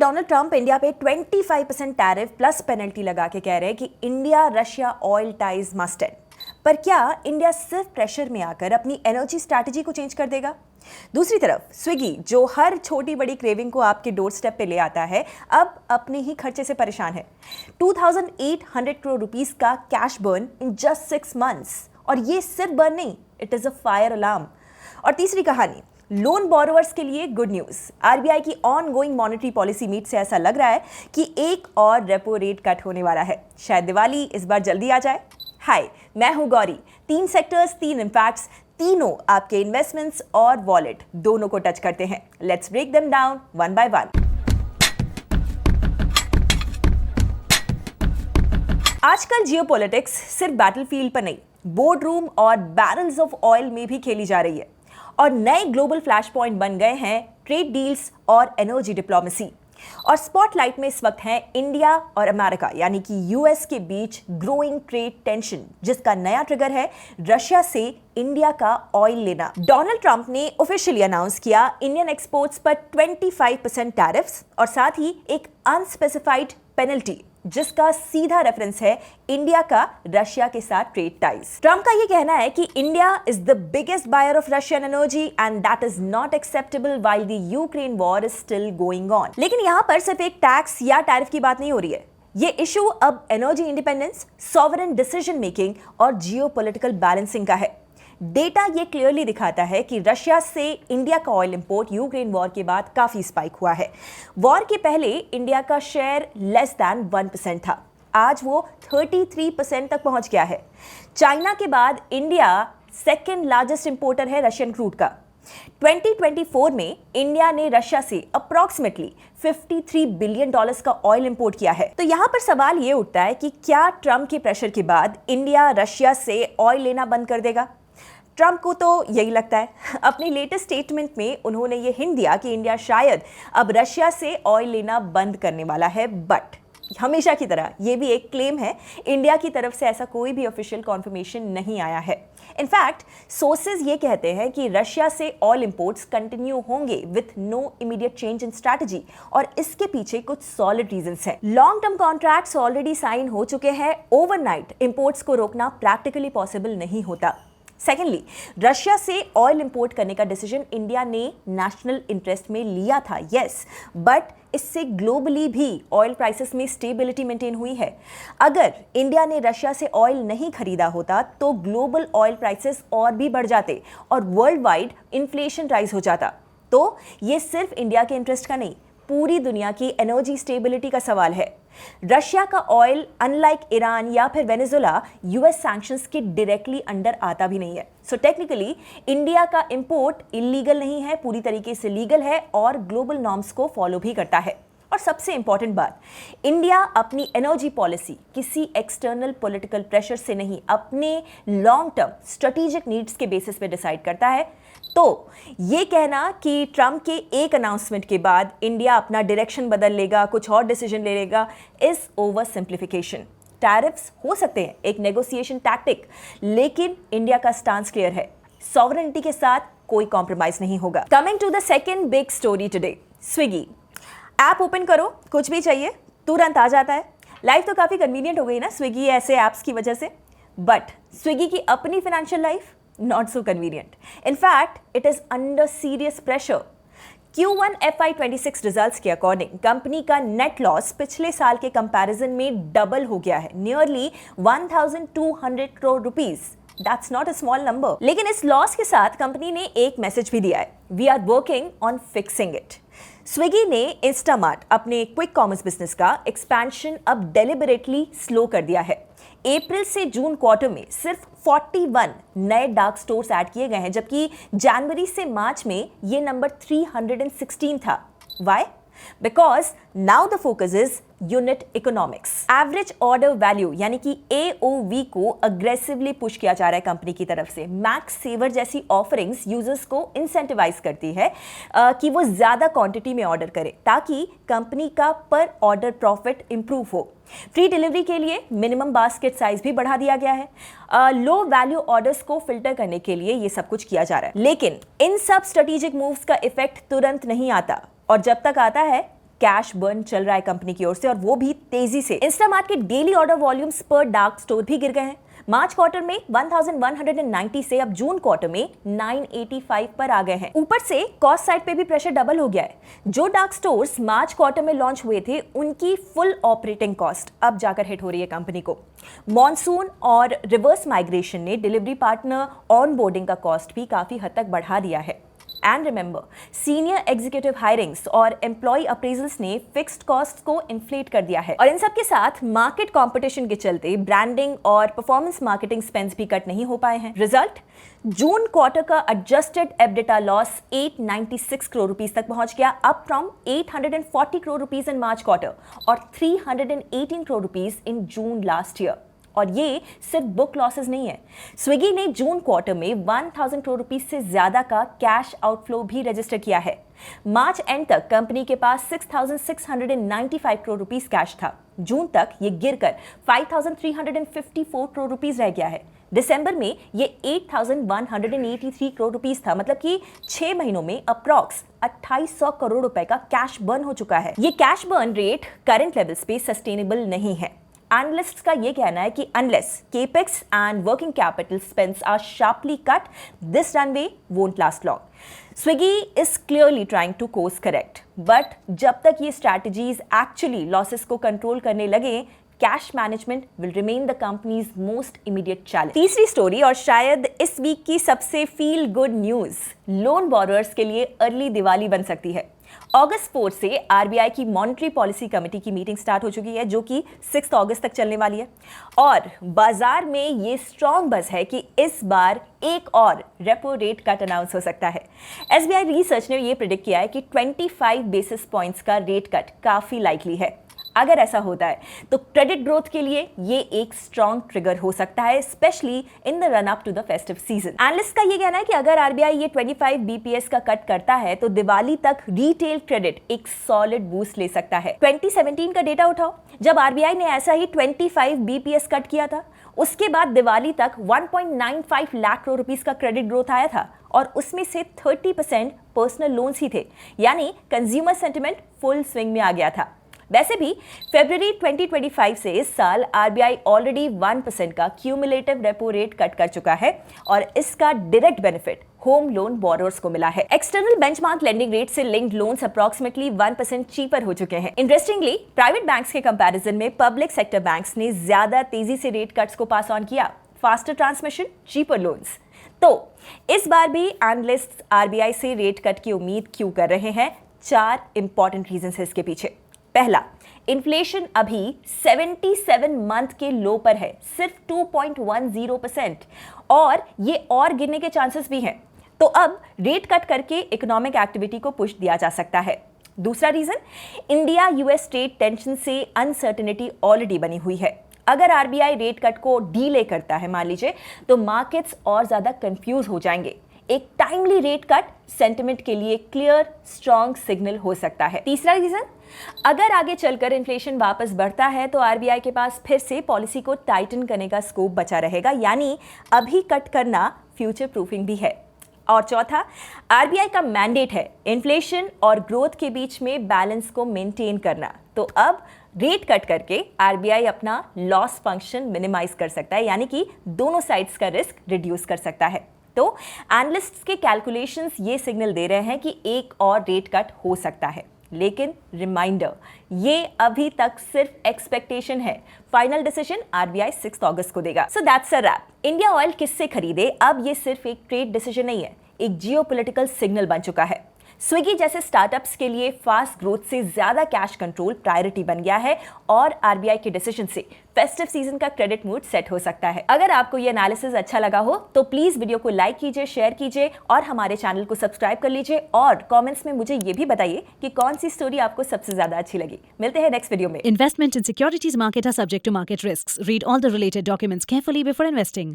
Donald Trump India पे 25% tariff plus penalty लगा के कह रहे हैं कि India Russia oil ties must and. पर क्या इंडिया सिर्फ प्रेशर में आकर अपनी एनर्जी स्ट्रैटेजी को चेंज कर देगा? दूसरी तरफ स्विगी, जो हर छोटी बड़ी क्रेविंग को आपके डोर स्टेप पे ले आता है, अब अपने ही खर्चे से परेशान है। 2800 करोड़ रुपीस का cash burn in just 6 months. और ये सिर्फ बर्न नहीं, it is a fire alarm. और तीसरी कहानी, लोन बोरोवर्स के लिए गुड न्यूज। आरबीआई की ऑनगोइंग मॉनेटरी पॉलिसी मीट से ऐसा लग रहा है कि एक और रेपो रेट कट होने वाला है। शायद दिवाली इस बार जल्दी आ जाए। हाय, मैं हूं गौरी। 3 सेक्टर्स, 3 इंपैक्ट्स, तीनों आपके इन्वेस्टमेंट्स और वॉलेट दोनों को टच करते हैं। Let's break them down one by one. आजकल जियोपॉलिटिक्स सिर्फ बैटलफील्ड पर नहीं, बोर्ड रूम और बैरल्स ऑफ ऑयल में भी खेली जा रही है। और नए ग्लोबल फ्लैश पॉइंट बन गए हैं ट्रेड डील्स और एनर्जी डिप्लोमेसी। और स्पॉटलाइट में इस वक्त है इंडिया और अमेरिका यानी कि यूएस के बीच ग्रोइंग ट्रेड टेंशन, जिसका नया ट्रिगर है रशिया से इंडिया का ऑयल लेना। डोनाल्ड ट्रंप ने ऑफिशियली अनाउंस किया इंडियन एक्सपोर्ट्स पर 25% टैरिफ्स और साथ ही एक अनस्पेसिफाइड पेनल्टी, जिसका सीधा रेफरेंस है इंडिया का रशिया के साथ ट्रेड टाइज। ट्रंप का यह कहना है कि India is the biggest buyer of Russian energy and that is not acceptable while the Ukraine war is still going on. लेकिन यहां पर सिर्फ एक टैक्स या टैरिफ की बात नहीं हो रही है। ये इशू अब energy independence, sovereign decision making और जियोपॉलिटिकल बैलेंसिंग का है। डेटा ये क्लियरली दिखाता है कि रशिया से इंडिया का ऑयल इंपोर्ट यूक्रेन वॉर के बाद काफी स्पाइक हुआ है। वॉर के पहले इंडिया का शेयर लेस दैन 1% था, आज वो 33% तक पहुंच गया है। चाइना के बाद इंडिया सेकेंड लार्जेस्ट इंपोर्टर है रशियन क्रूड का। 2024 में इंडिया ने रशिया से अप्रॉक्सीमेटली $53 बिलियन का ऑयल इंपोर्ट किया है। तो यहां पर सवाल ये उठता है कि क्या ट्रंप के प्रेशर के बाद इंडिया रशिया से ऑयल लेना बंद कर देगा? ट्रंप को तो यही लगता है। अपनी लेटेस्ट स्टेटमेंट में उन्होंने ये हिंट दिया कि इंडिया शायद अब रशिया से ऑयल लेना बंद करने वाला है। बट हमेशा की तरह ये भी एक क्लेम है, इंडिया की तरफ से ऐसा कोई भी ऑफिशियल कॉन्फर्मेशन नहीं आया है। इनफैक्ट सोर्सेज ये कहते हैं कि रशिया से ऑयल इंपोर्ट्स कंटिन्यू होंगे with no immediate change in strategy, और इसके पीछे कुछ सॉलिड रीजंस हैं। Long term contracts already sign हो चुके हैं। ओवरनाइट इंपोर्ट्स को रोकना प्रैक्टिकली पॉसिबल नहीं होता। सेकेंडली, रशिया से ऑयल इंपोर्ट करने का डिसीजन इंडिया ने नेशनल इंटरेस्ट में लिया था, यस, बट इससे ग्लोबली भी ऑयल प्राइसेस में स्टेबिलिटी मेंटेन हुई है। अगर इंडिया ने रशिया से ऑयल नहीं खरीदा होता तो ग्लोबल ऑयल प्राइसेस और भी बढ़ जाते और वर्ल्ड वाइड इन्फ्लेशन राइज हो जाता। तो ये सिर्फ इंडिया के इंटरेस्ट का नहीं, पूरी दुनिया की एनर्जी स्टेबिलिटी का सवाल है। रशिया का ऑयल अनलाइक ईरान या फिर वेनेजुएला यूएस सैंक्शंस के डायरेक्टली अंडर आता भी नहीं है। सो टेक्निकली इंडिया का इंपोर्ट इलीगल नहीं है, पूरी तरीके से लीगल है और ग्लोबल नॉर्म्स को फॉलो भी करता है। और सबसे इंपॉर्टेंट बात, इंडिया अपनी एनर्जी पॉलिसी किसी एक्सटर्नल पॉलिटिकल प्रेशर से नहीं, अपने लॉन्ग टर्म स्ट्रेटेजिक नीड्स के बेसिस पे डिसाइड करता है। तो ये कहना कि ट्रंप के एक अनाउंसमेंट के बाद इंडिया अपना डायरेक्शन बदल लेगा, कुछ और डिसीजन ले लेगा, इज ओवर सिंप्लीफिकेशन। टैरिफ्स हो सकते हैं एक नेगोशिएशन टैक्टिक, लेकिन इंडिया का स्टांस क्लियर है, सॉवरेनिटी के साथ कोई कॉम्प्रोमाइज नहीं होगा। Coming to the second big story today, Swiggy. App open करो, कुछ भी चाहिए तुरंत आ जाता है। लाइफ तो काफी कन्वीनियंट हो गई ना स्विगी ऐसे ऐप्स की वजह से। बट स्विगी की अपनी financial life not so convenient. In fact, it is under serious pressure. Q1 FY26 results के अकॉर्डिंग कंपनी का नेट लॉस पिछले साल के कंपैरिजन में डबल हो गया है, nearly 1200 crore rupees. That's not a small number. लेकिन इस लॉस के साथ कंपनी ने एक मैसेज भी दिया है, We are working on fixing it. Swiggy ने इंस्टामार्ट, अपने क्विक कॉमर्स बिजनेस का एक्सपेंशन अब डेलिबरेटली स्लो कर दिया है। अप्रैल से जून क्वार्टर में सिर्फ 41 नए डार्क स्टोर्स ऐड किए गए हैं, जबकि जनवरी से मार्च में ये नंबर 316 था। Why? Because now the focus is unit economics. Average order value यानी कि AOV को अग्रेसिवली पुश किया जा रहा है कंपनी की तरफ से। मैक्स सेवर जैसी ऑफरिंग्स यूजर्स को इंसेंटिवाइज करती है कि वो ज्यादा क्वांटिटी में ऑर्डर करे ताकि कंपनी का पर ऑर्डर प्रॉफिट इंप्रूव हो। फ्री डिलीवरी के लिए मिनिमम बास्केट साइज भी बढ़ा दिया गया है। लो वैल्यू ऑर्डर्स को फिल्टर करने के लिए ये सब कुछ किया जा रहा है। लेकिन इन सब स्ट्रेटेजिक मूव्स का इफेक्ट तुरंत नहीं आता और जब तक आता है कैश बर्न चल रहा है कंपनी की ओर से, और वो भी तेजी से। इंस्टामार्ट के डेली ऑर्डर वॉल्यूम्स पर डार्क स्टोर भी गिर गए हैं। मार्च क्वार्टर में 1190 से अब जून क्वार्टर में 985 पर आ गए हैं। ऊपर से कॉस्ट साइड पे भी प्रेशर डबल हो गया है। जो डार्क स्टोर्स मार्च क्वार्टर में लॉन्च हुए थे, उनकी फुल ऑपरेटिंग कॉस्ट अब जाकर हिट हो रही है कंपनी को। मॉनसून और रिवर्स माइग्रेशन ने डिलीवरी पार्टनर ऑनबोर्डिंग का कॉस्ट भी काफी हद तक बढ़ा दिया है। And remember, senior executive hirings और एम्प्लॉय अप्रेजल्स ने फिक्स्ड कॉस्ट को इन्फ्लेट कर दिया है। और इन सब के साथ मार्केट कंपटीशन के चलते ब्रांडिंग और परफॉर्मेंस मार्केटिंग स्पेंड्स भी कट नहीं हो पाए हैं। रिजल्ट, जून क्वार्टर का adjusted EBITDA loss 896 crore rupees तक पहुंच गया, up from 840 crore rupees in March quarter और 318 crore rupees in June last year. और ये सिर्फ बुक लॉसेस नहीं है। स्विगी ने जून क्वार्टर में 1000 करोड़ रुपीस से ज्यादा का कैश आउटफ्लो भी रजिस्टर किया है। मार्च एंड तक कंपनी के पास 6695 करोड़ रुपीस कैश था। जून तक ये गिरकर 5354 करोड़ रुपीस रह गया है। दिसंबर में ये 8183 करोड़ रुपीस था, मतलब कि 6 महीनों में अप्रॉक्स 2800 करोड़ रुपए का कैश बर्न हो चुका है। ये cash burn rate current levels पे सस्टेनेबल नहीं है। एनालिस्ट्स का ये कहना है कि unless capex and working capital spends are sharply cut, this runway won't last long. Swiggy is clearly trying to course correct, but जब तक ये स्ट्रैटेजीज एक्चुअली लॉसेस को कंट्रोल करने लगे, cash management will remain the company's most immediate challenge. तीसरी story और शायद इस वीक की सबसे feel good news, loan borrowers के लिए अर्ली दिवाली बन सकती है। अगस्त 4 से आरबीआई की मॉनेटरी पॉलिसी कमेटी की मीटिंग स्टार्ट हो चुकी है, जो कि 6 अगस्त तक चलने वाली है। और बाजार में ये स्ट्रॉन्ग बज़ है कि इस बार एक और रेपो रेट कट अनाउंस हो सकता है। एसबीआई रिसर्च ने ये प्रेडिक्ट किया है कि 25 बेसिस पॉइंट्स का रेट कट काफी लाइकली है। अगर ऐसा होता है तो क्रेडिट ग्रोथ के लिए ये एक स्ट्रॉन्ग ट्रिगर हो सकता है, specially in the run up to the festive season. Analyst का ये कहना है कि अगर आरबीआई ये 25 बीपीएस का कट करता है तो दिवाली तक रिटेल क्रेडिट एक सॉलिड बूस्ट ले सकता है। 2017 का डेटा उठाओ, जब आरबीआई ने ऐसा ही 25 बीपीएस कट किया था, उसके बाद दिवाली तक 1.95 लाख करोड़ रुपीस का क्रेडिट ग्रोथ आया था, और उसमें से 30% पर्सनल लोन्स ही थे, यानी कंज्यूमर सेंटिमेंट फुल स्विंग में आ गया था। वैसे भी फरवरी 2025 से इस साल आरबीआई ऑलरेडी 1% का क्यूमुलेटिव रेपो रेट कट कर चुका है, और इसका direct benefit home loan borrowers को मिला है। एक्सटर्नल बेंचमार्क लेंडिंग रेट से लिंक्ड लोन्स अप्रॉक्सिमेटली 1% चीपर हो चुके हैं। इंटरेस्टिंगली, प्राइवेट बैंक्स के कंपैरिजन में पब्लिक सेक्टर बैंक्स ने ज्यादा तेजी से रेट कट्स को पास ऑन किया। Faster transmission, cheaper loans. तो इस बार भी एनालिस्ट्स आरबीआई से रेट कट की उम्मीद क्यों कर रहे हैं? 4 इंपॉर्टेंट रीजंस है इसके पीछे। पहला, इन्फ्लेशन अभी 77 मंथ के लो पर है, सिर्फ 2.10%, और ये और गिरने के चांसेस भी हैं। तो अब रेट कट करके इकोनॉमिक एक्टिविटी को पुश दिया जा सकता है। दूसरा reason, India US trade tension से अनसर्टेनिटी ऑलरेडी बनी हुई है। अगर आरबीआई रेट कट को डीले करता है, मान लीजिए, तो मार्केट्स और ज्यादा कंफ्यूज हो जाएंगे। एक टाइमली रेट कट सेंटिमेंट के लिए क्लियर स्ट्रॉन्ग सिग्नल हो सकता है। तीसरा रीजन, अगर आगे चलकर इन्फ्लेशन वापस बढ़ता है तो आरबीआई के पास फिर से पॉलिसी को टाइटन करने का स्कोप बचा रहेगा, यानी अभी कट करना फ्यूचर प्रूफिंग भी है। और चौथा, आरबीआई का मैंडेट है इन्फ्लेशन और ग्रोथ के बीच में बैलेंस को मेंटेन करना। तो अब रेट कट करके आरबीआई अपना लॉस फंक्शन मिनिमाइज कर सकता है, यानी कि दोनों साइड्स का रिस्क रिड्यूस कर सकता है। तो एनालिस्ट्स के कैलकुलेशंस ये सिग्नल दे रहे हैं कि एक और रेट कट हो सकता है, लेकिन रिमाइंडर, ये अभी तक सिर्फ एक्सपेक्टेशन है। फाइनल डिसीजन आरबीआई 6 अगस्त को देगा। So that's a wrap. India oil किससे खरीदे, अब ये सिर्फ एक ट्रेड डिसीजन नहीं है, एक जियोपॉलिटिकल सिग्नल बन चुका है। स्विगी जैसे स्टार्टअप्स के लिए फास्ट ग्रोथ से ज्यादा कैश कंट्रोल प्रायोरिटी बन गया है, और आरबीआई के डिसीजन से फेस्टिव सीजन का क्रेडिट मूड सेट हो सकता है। अगर आपको ये एनालिसिस अच्छा लगा हो तो प्लीज वीडियो को लाइक कीजिए, शेयर कीजिए, और हमारे चैनल को सब्सक्राइब कर लीजिए, और कमेंट्स में मुझे ये भी बताइए कि कौन सी स्टोरी आपको सबसे ज्यादा अच्छी लगी। मिलते हैं नेक्स्ट वीडियो में। Investment in securities market are subject to market risks. Read all the related documents carefully before investing.